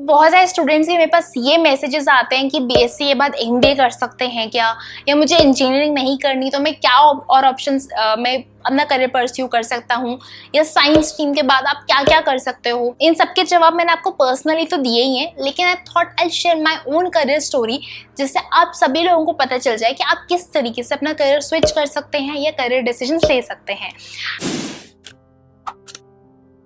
बहुत सारे स्टूडेंट्स के मेरे पास ये मैसेजेस आते हैं कि बीएससी के बाद एमबीए कर सकते हैं क्या, या मुझे इंजीनियरिंग नहीं करनी तो मैं क्या और ऑप्शंस मैं अपना करियर परस्यू कर सकता हूँ, या साइंस स्ट्रीम के बाद आप क्या क्या कर सकते हो। इन सब के जवाब मैंने आपको पर्सनली तो दिए ही हैं, लेकिन I thought I share my own career story, जिससे आप सभी लोगों को पता चल जाए कि आप किस तरीके से अपना करियर स्विच कर सकते हैं या करियर डिसीजंस ले सकते हैं।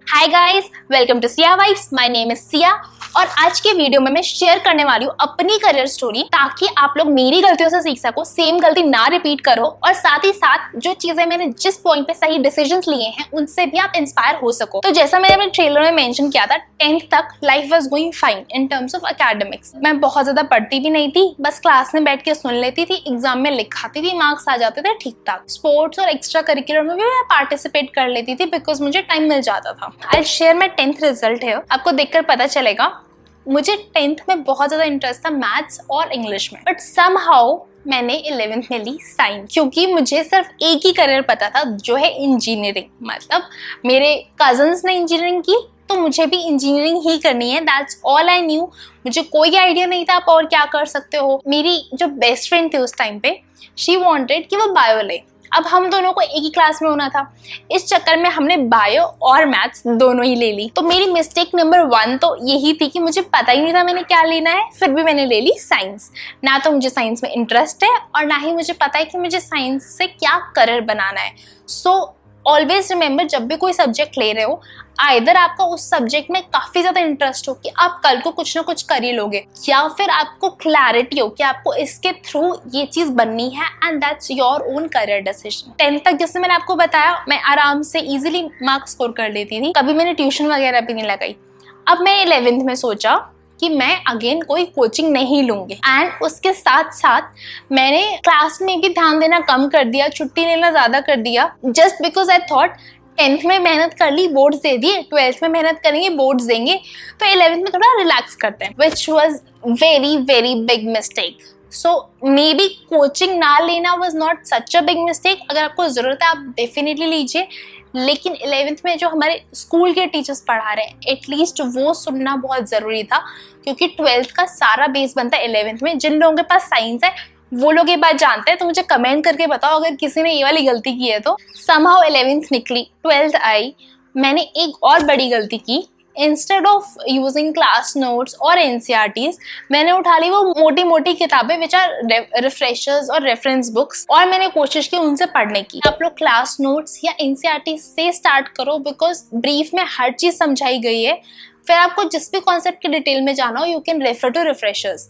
Hi guys, welcome to Siyavibes. My name is Siya और आज के वीडियो में मैं शेयर करने वाली हूँ अपनी करियर स्टोरी, ताकि आप लोग मेरी गलतियों से सीख सको, सेम गलती ना रिपीट करो, और साथ ही साथ जो चीजें मैंने जिस पॉइंट पे सही डिसीजंस लिए हैं उनसे भी आप इंस्पायर हो सको। तो जैसा मैंने अपने ट्रेलर में मेंशन किया था, 10th तक life was going fine in terms of academics. मैं बहुत ज्यादा पढ़ती भी नहीं थी, बस क्लास में बैठ के सुन लेती थी, एग्जाम में लिखाती थी, मार्क्स आ जाते थे ठीक ठाक। स्पोर्ट्स और एक्स्ट्रा करिकुलर में भी मैं पार्टिसिपेट कर लेती थी बिकॉज मुझे टाइम मिल जाता था। I share my 10th result है, आपको देखकर पता चलेगा मुझे 10th में बहुत ज्यादा इंटरेस्ट था मैथ्स और इंग्लिश में, बट समहाउ मैंने 11th में ली साइंस, क्योंकि मुझे सिर्फ एक ही करियर पता था जो है इंजीनियरिंग। मतलब मेरे कजन्स ने इंजीनियरिंग की तो मुझे भी इंजीनियरिंग ही करनी है, दैट्स ऑल आई न्यू। मुझे कोई आइडिया नहीं था आप और क्या कर सकते हो। मेरी जो बेस्ट फ्रेंड थी उस टाइम पे, शी वांटेड कि वो बायो ले। अब हम दोनों को एक ही क्लास में होना था, इस चक्कर में हमने बायो और मैथ्स दोनों ही ले ली। तो मेरी मिस्टेक नंबर 1 तो यही थी कि मुझे पता ही नहीं था मैंने क्या लेना है, फिर भी मैंने ले ली साइंस। ना तो मुझे साइंस में इंटरेस्ट है और ना ही मुझे पता है कि मुझे साइंस से क्या करियर बनाना है। सो ऑलवेज रिमेंबर, जब भी कोई सब्जेक्ट ले रहे हो, आइदर आपका उस सब्जेक्ट में काफी ज्यादा इंटरेस्ट हो कि आप कल को कुछ ना कुछ कर ही लोगे, या फिर आपको क्लैरिटी हो कि आपको इसके थ्रू ये चीज बननी है, and that's your own career decision. 10th तक जैसे मैंने आपको बताया, मैं आराम से इजीली मार्क्स स्कोर कर लेती थी, कभी मैंने ट्यूशन वगैरह भी नहीं लगाई। अब मैं 11th में सोचा कि मैं अगेन कोई कोचिंग नहीं लूंगी, एंड उसके साथ साथ मैंने क्लास में भी ध्यान देना कम कर दिया, छुट्टी लेना ज्यादा कर दिया, just because I thought 10th में मेहनत कर ली, बोर्ड्स दे दिए, 12th में मेहनत करेंगे, बोर्ड्स देंगे, तो 11th में थोड़ा रिलैक्स करते हैं, which was very very big mistake. So may be coaching ना लेना was not such a big mistake. अगर आपको जरूरत है आप डेफिनेटली लीजिए, लेकिन 11th में जो हमारे स्कूल के टीचर्स पढ़ा रहे हैं एटलीस्ट वो सुनना बहुत ज़रूरी था, क्योंकि 12th का सारा बेस बनता है 11th में। जिन लोगों के पास साइंस है वो लोग ये बात जानते हैं, तो मुझे कमेंट करके बताओ अगर किसी ने ये वाली गलती की है तो। समहाउ 11th निकली, 12th आई, मैंने एक और बड़ी गलती की। Instead of using class notes और एनसीईआरटीज, मैंने उठा ली वो मोटी मोटी किताबें विच आर रिफ्रेशर्स और रेफरेंस बुक्स, और मैंने कोशिश की उनसे पढ़ने की। आप लोग क्लास नोट्स या एनसीईआरटी से स्टार्ट करो, बिकॉज ब्रीफ में हर चीज समझाई गई है। फिर आपको जिस भी कॉन्सेप्ट के डिटेल में जाना हो, you can refer to refreshers.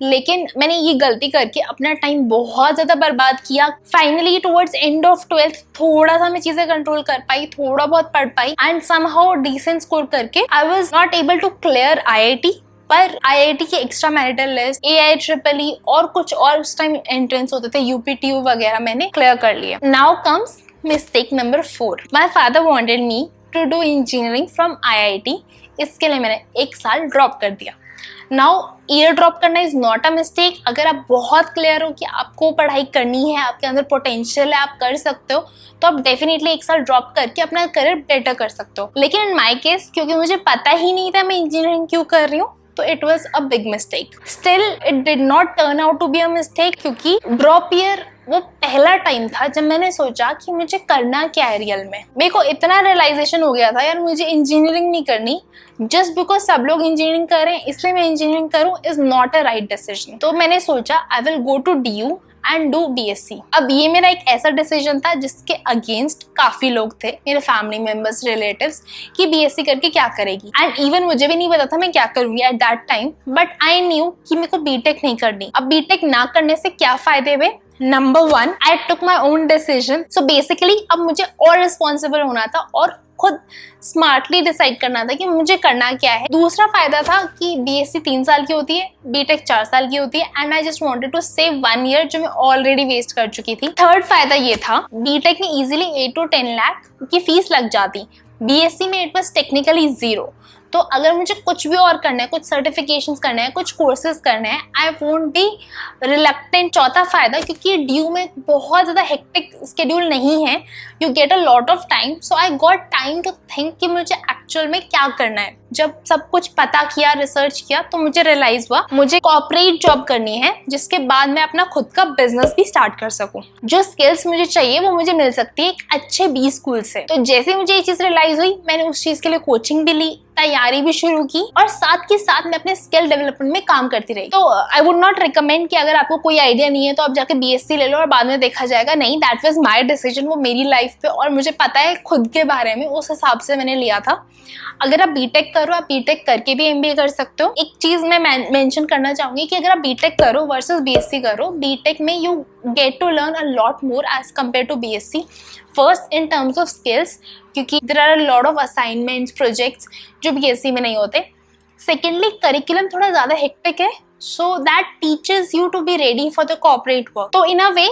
लेकिन मैंने ये गलती करके अपना टाइम बहुत ज्यादा बर्बाद किया। Finally towards end of 12th थोड़ा सा मैं चीजें कंट्रोल कर पाई, थोड़ा बहुत पढ़ पाई, एंड समहाउ डिसेंट स्कोर करके I was not able to clear IIT, पर आईआईटी की एक्स्ट्रा मैरिटल लिस्ट, AIEEE और कुछ और उस टाइम एंट्रेंस होते थे, UPTU वगैरह, मैंने क्लियर कर लिया। Now comes mistake number 4। My father wanted me to do engineering from IIT। इसके लिए मैंने 1 साल ड्रॉप कर दिया। नाउ ईयर ड्रॉप करना इज नॉट अ मिस्टेक। अगर आप बहुत क्लियर हो कि आपको पढ़ाई करनी है, आपके अंदर पोटेंशियल है, आप कर सकते हो, तो आप डेफिनेटली 1 साल ड्रॉप करके अपना करियर बेटर कर सकते हो। लेकिन इन माई केस, क्योंकि मुझे पता ही नहीं था मैं इंजीनियरिंग क्यों कर रही हूँ, तो it was a big mistake. Still it did not turn out to be a mistake, क्योंकि ड्रॉप ईयर वो पहला टाइम था जब मैंने सोचा कि मुझे करना क्या है रियल में। मेरे को इतना रियलाइजेशन हो गया था, यार मुझे इंजीनियरिंग नहीं करनी, जस्ट बिकॉज सब लोग इंजीनियरिंग कर रहे हैं इसलिए मैं इंजीनियरिंग करूँ is not a right decision. तो मैंने सोचा I will go to DU and do BSc। अब ये मेरा एक ऐसा डिसीजन था जिसके अगेंस्ट काफी लोग थे, मेरे फैमिली मेंबर्स, रिलेटिव्स, कि BSc करके क्या करेगी, एंड इवन मुझे भी नहीं पता था मैं क्या करूंगी at that time, but I knew कि मेरे को बीटेक नहीं करनी। अब बीटेक ना करने से क्या फायदे हुए? Number 1, I took my own decision. So basically अब मुझे और रिस्पॉन्सिबल होना था और खुद स्मार्टली डिसाइड करना था कि मुझे करना क्या है। दूसरा फायदा था कि BSc 3 साल की होती है, बीटेक 4 साल की होती है, and I just wanted to save 1 year जो मैं ऑलरेडी वेस्ट कर चुकी थी। थर्ड फायदा ये था, बीटेक में इजीली 8 to 10 लाख की फीस लग जाती, BSc में इट वाज टेक्निकली 0। तो अगर मुझे कुछ भी और करना है, कुछ सर्टिफिकेशंस करना है, कुछ कोर्सेज करने हैं, आई वोंट बी रिलक्टेंट। चौथा फायदा, क्योंकि ड्यू में बहुत ज़्यादा हेक्टिक स्केड्यूल नहीं है, you get a lot of time, so I got time to think कि मुझे एक्चुअल में क्या करना है। जब सब कुछ पता किया, रिसर्च किया, तो मुझे रियलाइज हुआ मुझे कॉर्पोरेट जॉब करनी है जिसके बाद मैं अपना खुद का बिजनेस भी स्टार्ट कर सकूं। जो स्किल्स मुझे चाहिए वो मुझे मिल सकती है एक अच्छे बी स्कूल से। तो जैसे मुझे ये चीज रियलाइज हुई, मैंने उस चीज के लिए कोचिंग भी ली, तैयारी भी शुरू की और साथ के साथ मैं अपने स्किल डेवलपमेंट में काम करती रही। तो आई वुड नॉट रिकमेंड कि अगर आपको कोई आइडिया नहीं है तो आप जाके बीएससी ले लो और बाद में देखा जाएगा। नहीं, दैट वाज माय डिसीजन, वो मेरी लाइफ पे और मुझे पता है खुद के बारे में, उस हिसाब से मैंने लिया था। अगर आप बीटेक करो, आप बीटेक करके भी एमबीए कर सकते हो। एक चीज मैं मेंशन करना चाहूंगी कि अगर आप बीटेक करो वर्सेस बीएससी करो, बीटेक में you get to learn a lot more as compared to BSc. First in terms of skills, क्योंकि there are a lot of assignments, projects जो बीएससी में नहीं होते। सेकेंडली, करिकुलम थोड़ा ज्यादा हेक्टिक है, so that teaches you to be ready for the corporate work. तो in a way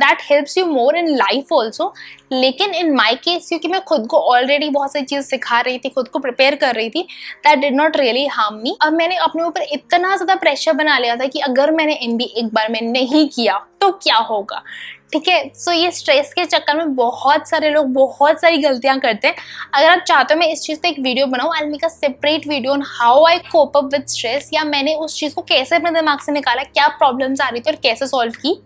that helps you more in life also. लेकिन in my case, क्योंकि मैं खुद को already बहुत सारी चीज़ सिखा रही थी, खुद को प्रिपेयर कर रही थी, that did not really harm me. अब मैंने अपने ऊपर इतना ज़्यादा प्रेशर बना लिया था कि अगर मैंने MBA एक बार में नहीं किया तो क्या होगा, ठीक है। सो ये स्ट्रेस के चक्कर में बहुत सारे लोग बहुत सारी गलतियां करते हैं। अगर आप चाहते हो मैं इस चीज़ पे एक वीडियो बनाऊँ, I make a separate video on how I cope up with stress, या मैंने उस चीज़ को कैसे अपने दिमाग से निकाला, क्या प्रॉब्लम्स आ रही थी और कैसे सॉल्व की।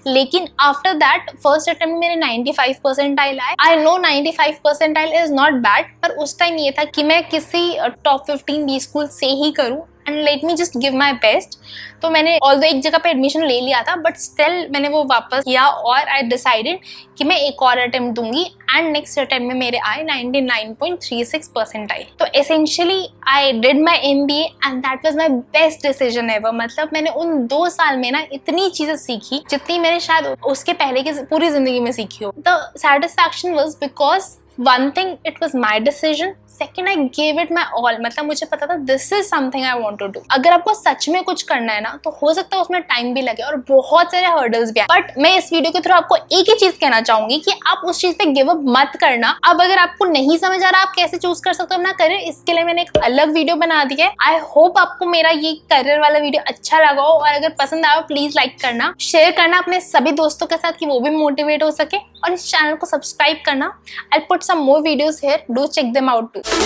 लेकिन आफ्टर दैट फर्स्ट अटेम्प्ट में मेरे 95 परसेंटाइल आए। I know 95 percentile is not bad, पर उस टाइम ये था कि मैं किसी टॉप 15 बी स्कूल से ही करूँ and let me just give my best. तो मैंने ऑल्दो एक जगह पे एडमिशन ले लिया था, बट स्टिल मैंने वो वापस किया और आई डिसाइडेड कि मैं एक और अटेम्प्ट दूंगी एंड नेक्स्ट अटेम्प्ट में मेरे आए 99.36 परसेंटाइल। तो essentially I did my MBA and that was my best decision ever. मतलब मैंने उन 2 साल में ना इतनी चीजें सीखी जितनी मैंने शायद उसके पहले की पूरी जिंदगी में सीखी हो। The satisfaction was because one thing, it was my decision. Second, I gave it my all. मतलब मुझे पता था this is something I want to do. अगर आपको सच में कुछ करना है ना तो हो सकता है उसमें टाइम भी लगे और बहुत सारे हर्डल्स भी आए, बट मैं इस वीडियो के थ्रू आपको एक ही चीज कहना चाहूंगी कि आप उस चीज पे गिव अप मत करना। अब अगर आपको नहीं समझ आ रहा आप कैसे चूज कर सकते हो अपना करियर, इसके लिए मैंने एक अलग वीडियो बना दी है। आई होप आपको मेरा ये करियर वाला वीडियो अच्छा लगा हो, और अगर पसंद आया प्लीज लाइक करना, शेयर करना अपने सभी दोस्तों के साथ कि वो भी मोटिवेट हो सके, और इस चैनल को सब्सक्राइब करना। I put some more videos here, do check them out too.